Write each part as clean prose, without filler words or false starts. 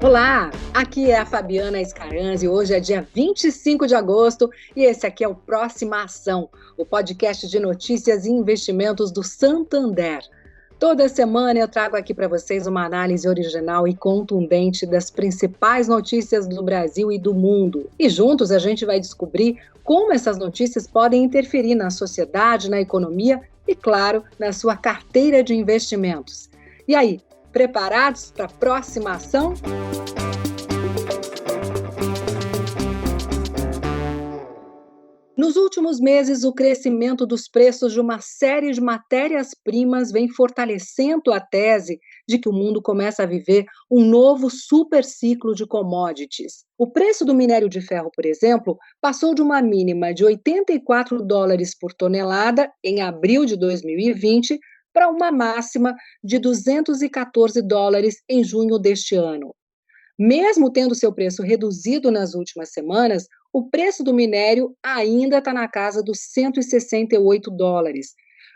Olá, aqui é a Fabiana Scaranzi, hoje é dia 25 de agosto e esse aqui é o Próxima Ação, o podcast de notícias e investimentos do Santander. Toda semana eu trago aqui para vocês uma análise original e contundente das principais notícias do Brasil e do mundo. E juntos a gente vai descobrir como essas notícias podem interferir na sociedade, na economia e, claro, na sua carteira de investimentos. E aí, preparados para a próxima ação? Nos últimos meses, o crescimento dos preços de uma série de matérias-primas vem fortalecendo a tese de que o mundo começa a viver um novo superciclo de commodities. O preço do minério de ferro, por exemplo, passou de uma mínima de $84 por tonelada em abril de 2020 para uma máxima de $214 em junho deste ano. Mesmo tendo seu preço reduzido nas últimas semanas, o preço do minério ainda está na casa dos $168,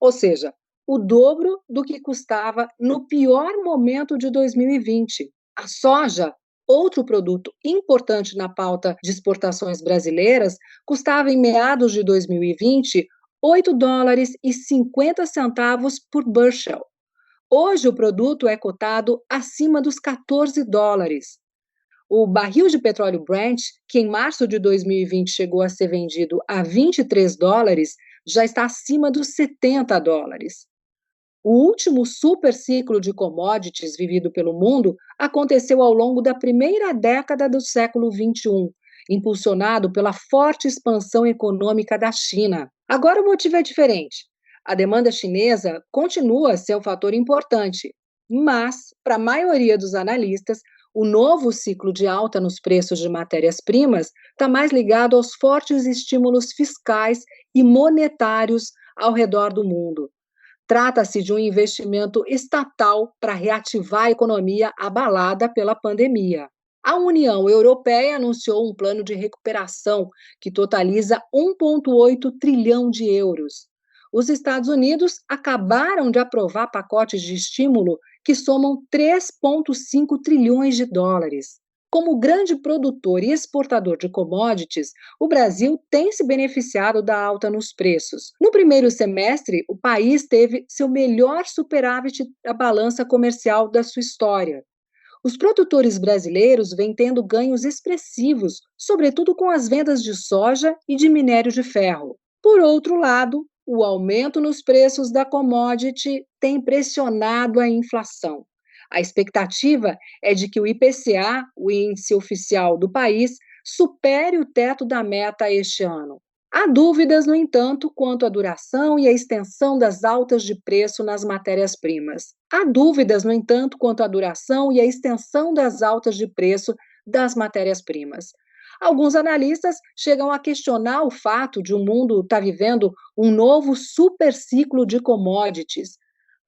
ou seja, o dobro do que custava no pior momento de 2020. A soja, outro produto importante na pauta de exportações brasileiras, custava em meados de 2020 $8,50 por bushel. Hoje o produto é cotado acima dos $14. O barril de petróleo Brent, que em março de 2020 chegou a ser vendido a $23, já está acima dos $70. O último superciclo de commodities vivido pelo mundo aconteceu ao longo da primeira década do século XXI, impulsionado pela forte expansão econômica da China. Agora o motivo é diferente. A demanda chinesa continua a ser um fator importante, mas, para a maioria dos analistas, o novo ciclo de alta nos preços de matérias-primas está mais ligado aos fortes estímulos fiscais e monetários ao redor do mundo. Trata-se de um investimento estatal para reativar a economia abalada pela pandemia. A União Europeia anunciou um plano de recuperação que totaliza 1,8 trilhão de euros. Os Estados Unidos acabaram de aprovar pacotes de estímulo que somam 3,5 trilhões de dólares. Como grande produtor e exportador de commodities, o Brasil tem se beneficiado da alta nos preços. No primeiro semestre, o país teve seu melhor superávit da balança comercial da sua história. Os produtores brasileiros vêm tendo ganhos expressivos, sobretudo com as vendas de soja e de minério de ferro. Por outro lado, o aumento nos preços da commodity tem pressionado a inflação. A expectativa é de que o IPCA, o índice oficial do país, supere o teto da meta este ano. Há dúvidas, no entanto, quanto à duração e à extensão das altas de preço nas matérias-primas. Há dúvidas, no entanto, quanto à duração e à extensão das altas de preço das matérias-primas. Alguns analistas chegam a questionar o fato de o mundo estar vivendo um novo superciclo de commodities.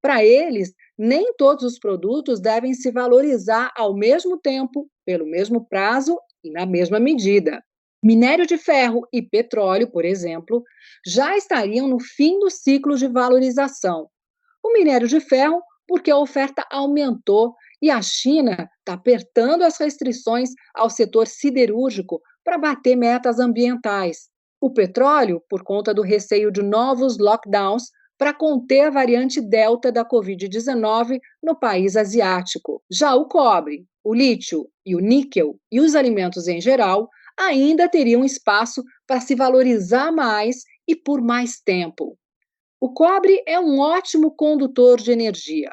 Para eles, nem todos os produtos devem se valorizar ao mesmo tempo, pelo mesmo prazo e na mesma medida. Minério de ferro e petróleo, por exemplo, já estariam no fim do ciclo de valorização. O minério de ferro, porque a oferta aumentou e a China está apertando as restrições ao setor siderúrgico para bater metas ambientais. O petróleo, por conta do receio de novos lockdowns para conter a variante Delta da Covid-19 no país asiático. Já o cobre, o lítio e o níquel e os alimentos em geral ainda teriam espaço para se valorizar mais e por mais tempo. O cobre é um ótimo condutor de energia.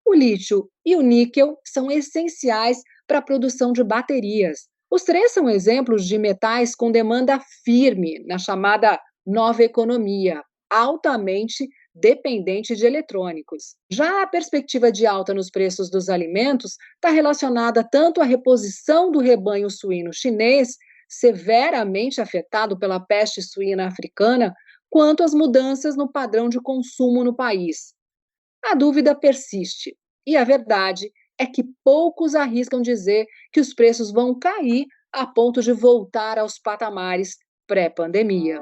O lítio e o níquel são essenciais para a produção de baterias. Os três são exemplos de metais com demanda firme na chamada nova economia, altamente dependente de eletrônicos. Já a perspectiva de alta nos preços dos alimentos está relacionada tanto à reposição do rebanho suíno chinês, severamente afetado pela peste suína africana, quanto às mudanças no padrão de consumo no país. A dúvida persiste, e a verdade é que poucos arriscam dizer que os preços vão cair a ponto de voltar aos patamares pré-pandemia.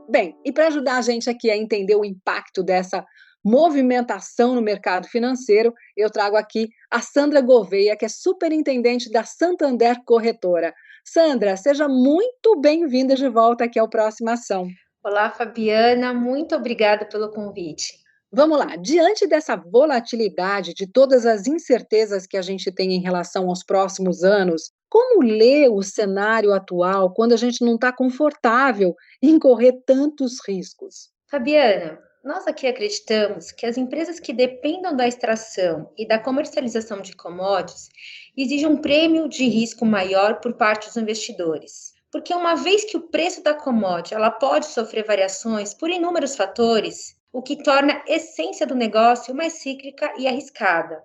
Bem, e para ajudar a gente aqui a entender o impacto dessa movimentação no mercado financeiro, eu trago aqui a Sandra Gouveia, que é superintendente da Santander Corretora. Sandra, seja muito bem-vinda de volta aqui ao Próxima Ação. Olá, Fabiana, muito obrigada pelo convite. Vamos lá, diante dessa volatilidade, de todas as incertezas que a gente tem em relação aos próximos anos, como ler o cenário atual quando a gente não está confortável em correr tantos riscos? Fabiana, nós aqui acreditamos que as empresas que dependam da extração e da comercialização de commodities exigem um prêmio de risco maior por parte dos investidores. Porque uma vez que o preço da commodity ela pode sofrer variações por inúmeros fatores, o que torna a essência do negócio mais cíclica e arriscada.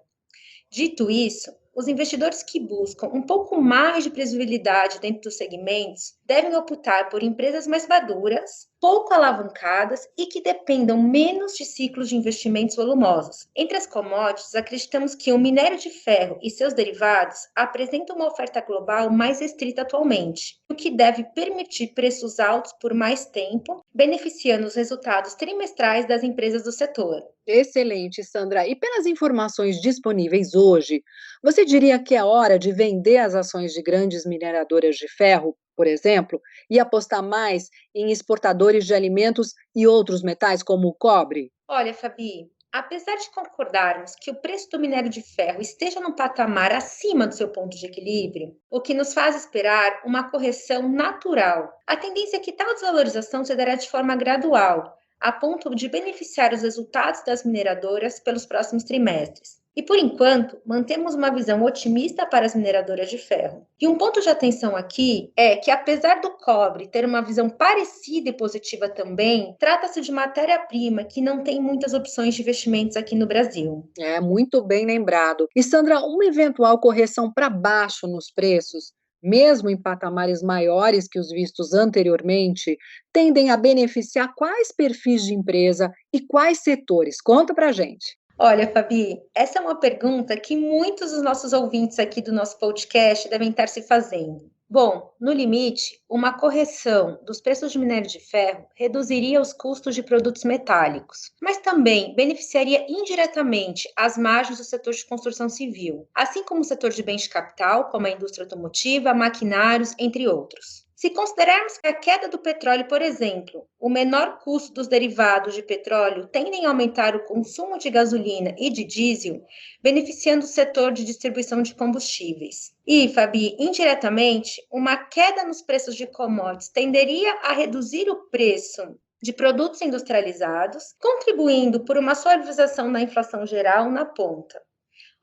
Dito isso, os investidores que buscam um pouco mais de previsibilidade dentro dos segmentos devem optar por empresas mais maduras, pouco alavancadas e que dependam menos de ciclos de investimentos volumosos. Entre as commodities, acreditamos que o minério de ferro e seus derivados apresentam uma oferta global mais restrita atualmente, o que deve permitir preços altos por mais tempo, beneficiando os resultados trimestrais das empresas do setor. Excelente, Sandra. E pelas informações disponíveis hoje, você diria que é hora de vender as ações de grandes mineradoras de ferro, por exemplo, e apostar mais em exportadores de alimentos e outros metais, como o cobre? Olha, Fabi, apesar de concordarmos que o preço do minério de ferro esteja num patamar acima do seu ponto de equilíbrio, o que nos faz esperar uma correção natural. A tendência é que tal desvalorização se dará de forma gradual, a ponto de beneficiar os resultados das mineradoras pelos próximos trimestres. E, por enquanto, mantemos uma visão otimista para as mineradoras de ferro. E um ponto de atenção aqui é que, apesar do cobre ter uma visão parecida e positiva também, trata-se de matéria-prima que não tem muitas opções de investimentos aqui no Brasil. É muito bem lembrado. E, Sandra, uma eventual correção para baixo nos preços, mesmo em patamares maiores que os vistos anteriormente, tendem a beneficiar quais perfis de empresa e quais setores? Conta para gente. Olha, Fabi, essa é uma pergunta que muitos dos nossos ouvintes aqui do nosso podcast devem estar se fazendo. Bom, no limite, uma correção dos preços de minério de ferro reduziria os custos de produtos metálicos, mas também beneficiaria indiretamente as margens do setor de construção civil, assim como o setor de bens de capital, como a indústria automotiva, maquinários, entre outros. Se considerarmos que a queda do petróleo, por exemplo, o menor custo dos derivados de petróleo tendem a aumentar o consumo de gasolina e de diesel, beneficiando o setor de distribuição de combustíveis. E, Fabi, indiretamente, uma queda nos preços de commodities tenderia a reduzir o preço de produtos industrializados, contribuindo por uma suavização da inflação geral na ponta.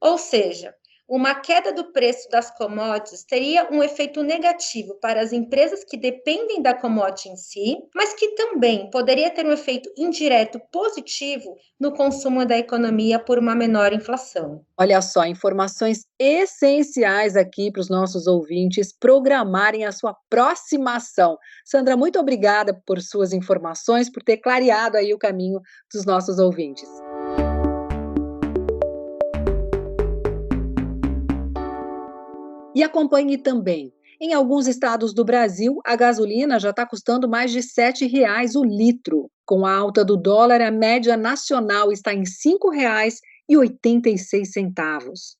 Ou seja, uma queda do preço das commodities teria um efeito negativo para as empresas que dependem da commodity em si, mas que também poderia ter um efeito indireto positivo no consumo da economia por uma menor inflação. Olha só, informações essenciais aqui para os nossos ouvintes programarem a sua próxima ação. Sandra, muito obrigada por suas informações, por ter clareado aí o caminho dos nossos ouvintes. E acompanhe também. Em alguns estados do Brasil, a gasolina já está custando mais de R$ 7,00 o litro. Com a alta do dólar, a média nacional está em R$ 5,86.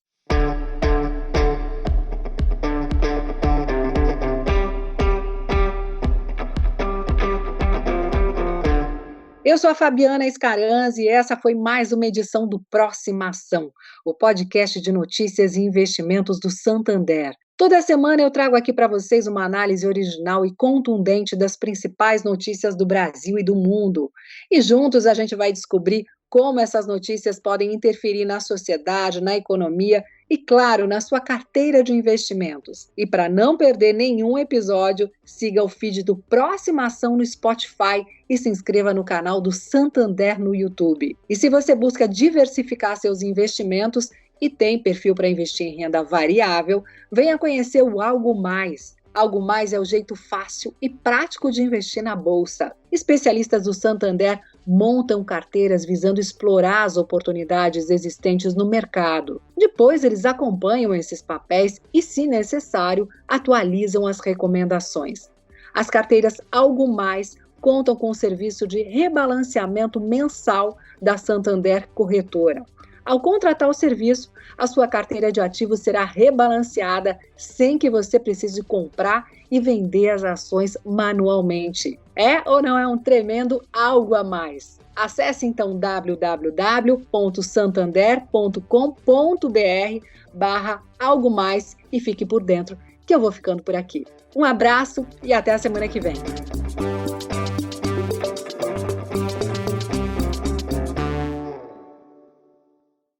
Eu sou a Fabiana Scaranzi e essa foi mais uma edição do Próxima Ação, o podcast de notícias e investimentos do Santander. Toda semana eu trago aqui para vocês uma análise original e contundente das principais notícias do Brasil e do mundo. E juntos a gente vai descobrir como essas notícias podem interferir na sociedade, na economia e, claro, na sua carteira de investimentos. E para não perder nenhum episódio, siga o feed do Próxima Ação no Spotify e se inscreva no canal do Santander no YouTube. E se você busca diversificar seus investimentos e tem perfil para investir em renda variável, venha conhecer o Algo Mais. Algo Mais é o jeito fácil e prático de investir na bolsa. Especialistas do Santander montam carteiras visando explorar as oportunidades existentes no mercado. Depois, eles acompanham esses papéis e, se necessário, atualizam as recomendações. As carteiras Algo Mais contam com o serviço de rebalanceamento mensal da Santander Corretora. Ao contratar o serviço, a sua carteira de ativos será rebalanceada sem que você precise comprar e vender as ações manualmente. É ou não é um tremendo algo a mais? Acesse então www.santander.com.br/algo mais e fique por dentro, que eu vou ficando por aqui. Um abraço e até a semana que vem.